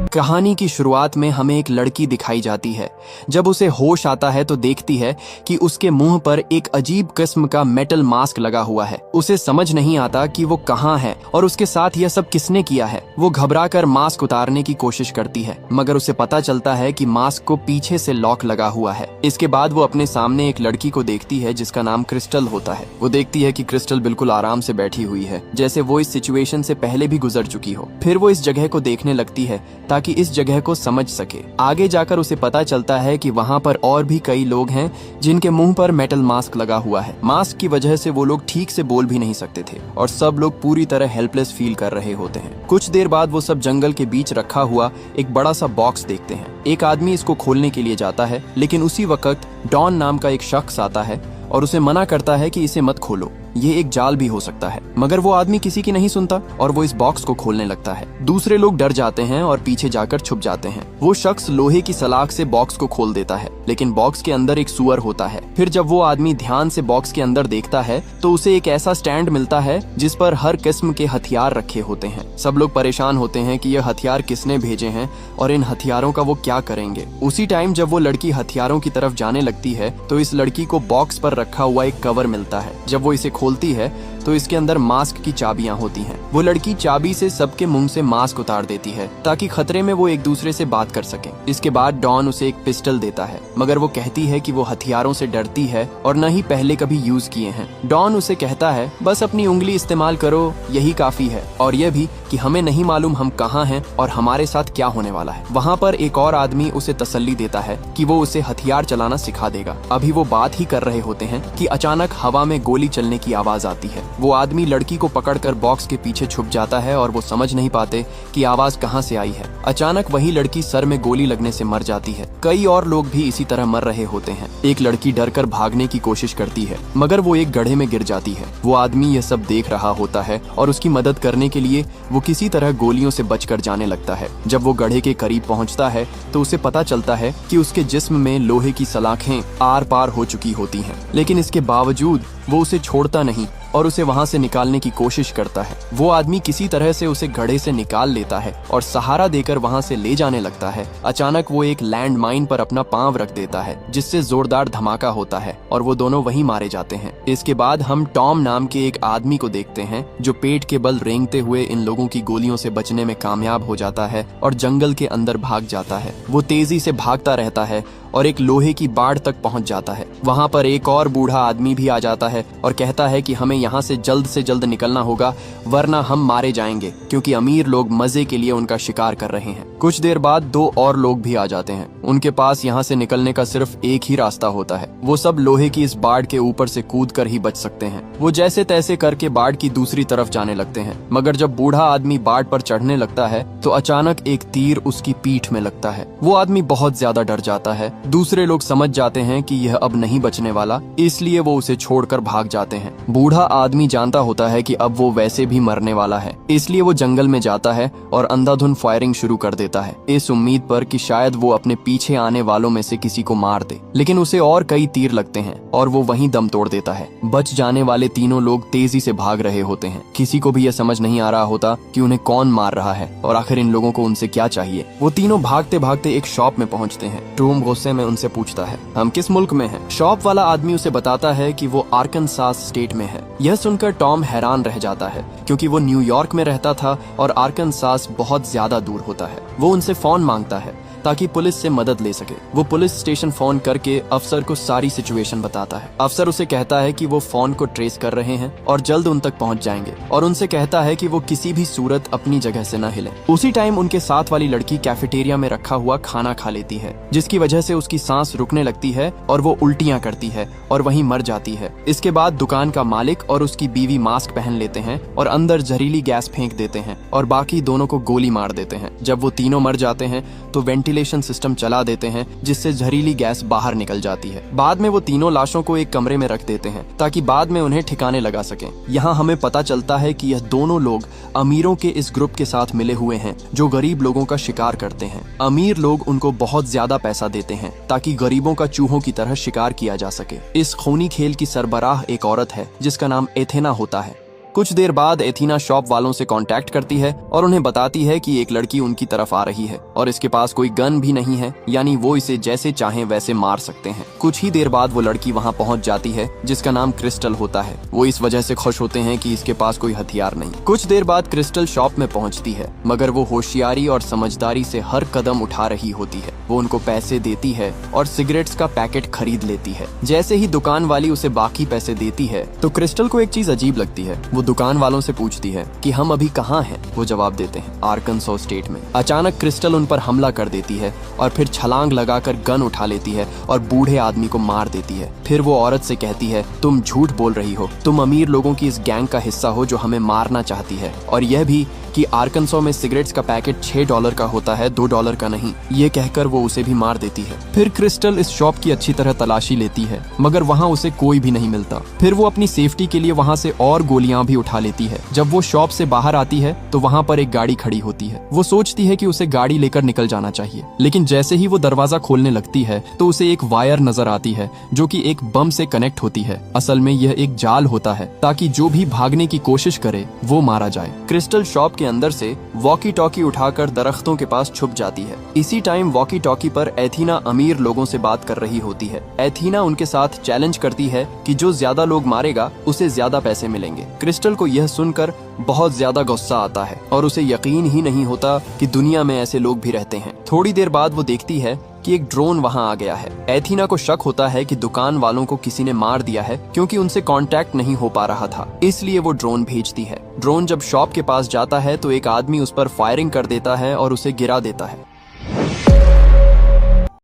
कहानी की शुरुआत में हमें एक लड़की दिखाई जाती है। जब उसे होश आता है तो देखती है कि उसके मुंह पर एक अजीब किस्म का मेटल मास्क लगा हुआ है। उसे समझ नहीं आता कि वो कहाँ है और उसके साथ यह सब किसने किया है। वो घबराकर मास्क उतारने की कोशिश करती है, मगर उसे पता चलता है कि मास्क को पीछे से लॉक लगा हुआ है। इसके बाद वो अपने सामने एक लड़की को देखती है जिसका नाम क्रिस्टल होता है। वो देखती है कि क्रिस्टल बिल्कुल आराम से बैठी हुई है, जैसे वो इस सिचुएशन से पहले भी गुजर चुकी हो। फिर वो इस जगह को देखने लगती है ताकि इस जगह को समझ सके। आगे जाकर उसे पता चलता है कि वहाँ पर और भी कई लोग हैं जिनके मुंह पर मेटल मास्क लगा हुआ है। मास्क की वजह से वो लोग ठीक से बोल भी नहीं सकते थे और सब लोग पूरी तरह हेल्पलेस फील कर रहे होते हैं। कुछ देर बाद वो सब जंगल के बीच रखा हुआ एक बड़ा सा बॉक्स देखते हैं। एक आदमी इसको खोलने के लिए जाता है, लेकिन उसी वक्त डॉन नाम का एक शख्स आता है और उसे मना करता है कि इसे मत खोलो, ये एक जाल भी हो सकता है। मगर वो आदमी किसी की नहीं सुनता और वो इस बॉक्स को खोलने लगता है। दूसरे लोग डर जाते हैं और पीछे जाकर छुप जाते हैं। वो शख्स लोहे की सलाख से बॉक्स को खोल देता है, लेकिन बॉक्स के अंदर एक सुअर होता है। फिर जब वो आदमी ध्यान से बॉक्स के अंदर देखता है तो उसे एक ऐसा स्टैंड मिलता है जिस पर हर किस्म के हथियार रखे होते हैं। सब लोग परेशान होते हैं कि यह हथियार किसने भेजे हैं और इन हथियारों का वो क्या करेंगे। उसी टाइम जब वो लड़की हथियारों की तरफ जाने लगती है तो इस लड़की को बॉक्स पर रखा हुआ एक कवर मिलता है। जब वो इसे खोलती है तो इसके अंदर मास्क की चाबियां होती हैं। वो लड़की चाबी से सबके मुंह से मास्क उतार देती है ताकि खतरे में वो एक दूसरे से बात कर सकें। इसके बाद डॉन उसे एक पिस्टल देता है, मगर वो कहती है कि वो हथियारों से डरती है और न ही पहले कभी यूज किए हैं। डॉन उसे कहता है बस अपनी उंगली इस्तेमाल करो, यही काफी है, और यह भी कि हमें नहीं मालूम हम कहाँ हैं और हमारे साथ क्या होने वाला है। वहाँ पर एक और आदमी उसे तसल्ली देता है कि वो उसे हथियार चलाना सिखा देगा। अभी वो बात ही कर रहे होते हैं कि अचानक हवा में गोली चलने की आवाज आती है। वो आदमी लड़की को पकड़कर बॉक्स के पीछे छुप जाता है और वो समझ नहीं पाते कि आवाज कहाँ से आई है। अचानक वही लड़की सर में गोली लगने से मर जाती है। कई और लोग भी इसी तरह मर रहे होते हैं। एक लड़की डरकर भागने की कोशिश करती है, मगर वो एक गड्ढे में गिर जाती है। वो आदमी यह सब देख रहा होता है और उसकी मदद करने के लिए वो किसी तरह गोलियों से बचकर जाने लगता है। जब वो गड्ढे के करीब पहुंचता है तो उसे पता चलता है कि उसके जिस्म में लोहे की सलाखें आर पार हो चुकी होती हैं, लेकिन इसके बावजूद वो उसे छोड़ता नहीं और उसे वहां से निकालने की कोशिश करता है। वो आदमी किसी तरह से उसे गड्ढे से निकाल लेता है और सहारा देकर वहां से ले जाने लगता है। अचानक वो एक लैंड माइन पर अपना पांव रख देता है, जिससे जोरदार धमाका होता है और वो दोनों वहीं मारे जाते हैं। इसके बाद हम टॉम नाम के एक आदमी को देखते हैं जो पेट के बल रेंगते हुए इन लोगों की गोलियों से बचने में कामयाब हो जाता है और जंगल के अंदर भाग जाता है। वो तेजी से भागता रहता है और एक लोहे की बाड़ तक पहुंच जाता है। वहां पर एक और बूढ़ा आदमी भी आ जाता है और कहता है कि हमें यहाँ से जल्द निकलना होगा, वरना हम मारे जाएंगे, क्योंकि अमीर लोग मजे के लिए उनका शिकार कर रहे हैं। कुछ देर बाद दो और लोग भी आ जाते हैं। उनके पास यहाँ से निकलने का सिर्फ एक ही रास्ता होता है। वो सब लोहे की इस बाड़ के ऊपर से कूद कर ही बच सकते हैं। वो जैसे तैसे करके बाड़ की दूसरी तरफ जाने लगते हैं, मगर जब बूढ़ा आदमी बाड़ पर चढ़ने लगता है तो अचानक एक तीर उसकी पीठ में लगता है। वो आदमी बहुत ज्यादा डर जाता है। दूसरे लोग समझ जाते हैं कि यह अब नहीं बचने वाला, इसलिए वो उसे छोड़कर भाग जाते हैं। बूढ़ा आदमी जानता होता है कि अब वो वैसे भी मरने वाला है, इसलिए वो जंगल में जाता है और अंधाधुंध फायरिंग शुरू कर देता है, इस उम्मीद पर कि शायद वो अपने पीछे आने वालों में से किसी को मार दे। लेकिन उसे और कई तीर लगते हैं और वो वहीं दम तोड़ देता है। बच जाने वाले तीनों लोग तेजी से भाग रहे होते हैं। किसी को भी यह समझ नहीं आ रहा होता कि उन्हें कौन मार रहा है और आखिर इन लोगों को उनसे क्या चाहिए। वो तीनों भागते भागते एक शॉप में पहुंचते हैं। टॉम गुस्से में उनसे पूछता है, हम किस मुल्क में हैं? शॉप वाला आदमी उसे बताता है कि वो आर्कनसास स्टेट में है। यह सुनकर टॉम हैरान रह जाता है, क्योंकि वो न्यूयॉर्क में रहता था और आर्कनसास बहुत ज्यादा दूर होता है। वो उनसे फोन मांगता है ताकि पुलिस से मदद ले सके। वो पुलिस स्टेशन फोन करके अफसर को सारी सिचुएशन बताता है। अफसर उसे कहता है कि वो फोन को ट्रेस कर रहे हैं और जल्द उन तक पहुंच जाएंगे, और उनसे कहता है कि वो किसी भी सूरत अपनी जगह से न हिले। उसी टाइम उनके साथ वाली लड़की कैफेटेरिया में रखा हुआ खाना खा लेती है, जिसकी वजह से उसकी सांस रुकने लगती है और वो उल्टियां करती है और वहीं मर जाती है। इसके बाद दुकान का मालिक और उसकी बीवी मास्क पहन लेते हैं और अंदर जहरीली गैस फेंक देते हैं और बाकी दोनों को गोली मार देते हैं। जब वो तीनों मर जाते हैं तो वेंटिलेशन सिस्टम चला देते हैं, जिससे जहरीली गैस बाहर निकल जाती है। बाद में वो तीनों लाशों को एक कमरे में रख देते हैं ताकि बाद में उन्हें ठिकाने लगा सकें। यहाँ हमें पता चलता है कि यह दोनों लोग अमीरों के इस ग्रुप के साथ मिले हुए हैं जो गरीब लोगों का शिकार करते हैं। अमीर लोग उनको बहुत ज्यादा पैसा देते हैं ताकि गरीबों का चूहों की तरह शिकार किया जा सके। इस खूनी खेल की सरबराह एक औरत है जिसका नाम एथेना होता है। कुछ देर बाद एथीना शॉप वालों से कांटेक्ट करती है और उन्हें बताती है कि एक लड़की उनकी तरफ आ रही है और इसके पास कोई गन भी नहीं है, यानी वो इसे जैसे चाहें वैसे मार सकते हैं। कुछ ही देर बाद वो लड़की वहाँ पहुँच जाती है जिसका नाम क्रिस्टल होता है। वो इस वजह से खुश होते हैं कि इसके पास कोई हथियार नहीं। कुछ देर बाद क्रिस्टल शॉप में पहुँचती है, मगर वो होशियारी और समझदारी से हर कदम उठा रही होती है। वो उनको पैसे देती है और सिगरेट्स का पैकेट खरीद लेती है। जैसे ही दुकान वाली उसे बाकी पैसे देती है तो क्रिस्टल को एक चीज अजीब लगती है। वो दुकान वालों से पूछती है कि हम अभी कहाँ हैं। वो जवाब देते हैं आर्कनसो स्टेट में। अचानक क्रिस्टल उन पर हमला कर देती है और फिर छलांग लगाकर गन उठा लेती है और बूढ़े आदमी को मार देती है। फिर वो औरत से कहती है, तुम झूठ बोल रही हो, तुम अमीर लोगों की इस गैंग का हिस्सा हो जो हमें मारना चाहती है, और यह भी कि आर्कनसो में सिगरेट्स का पैकेट $6 का होता है, $2 का नहीं। ये कहकर वो उसे भी मार देती है। फिर क्रिस्टल इस शॉप की अच्छी तरह तलाशी लेती है, मगर वहाँ उसे कोई भी नहीं मिलता। फिर वो अपनी सेफ्टी के लिए वहाँ से और गोलियां भी उठा लेती है। जब वो शॉप से बाहर आती है तो वहाँ पर एक गाड़ी खड़ी होती है। वो सोचती है कि उसे गाड़ी लेकर निकल जाना चाहिए, लेकिन जैसे ही वो दरवाजा खोलने लगती है तो उसे एक वायर नजर आती है जो कि एक बम से कनेक्ट होती है। असल में यह एक जाल होता है ताकि जो भी भागने की कोशिश करे वो मारा जाए। क्रिस्टल शॉप के अंदर से वॉकी टॉकी उठाकर दरख्तों के पास छुप जाती है। इसी टाइम वॉकी टॉकी पर एथीना अमीर लोगों से बात कर रही होती है। एथीना उनके साथ चैलेंज करती है कि जो ज्यादा लोग मारेगा उसे ज्यादा पैसे मिलेंगे। क्रिस्टल को यह सुनकर बहुत ज्यादा गुस्सा आता है और उसे यकीन ही नहीं होता कि दुनिया में ऐसे लोग भी रहते हैं। थोड़ी देर बाद वो देखती है कि एक ड्रोन वहां आ गया है। एथीना को शक होता है कि दुकान वालों को किसी ने मार दिया है क्योंकि उनसे कांटेक्ट नहीं हो पा रहा था, इसलिए वो ड्रोन भेजती है। ड्रोन जब शॉप के पास जाता है तो एक आदमी उस पर फायरिंग कर देता है और उसे गिरा देता है।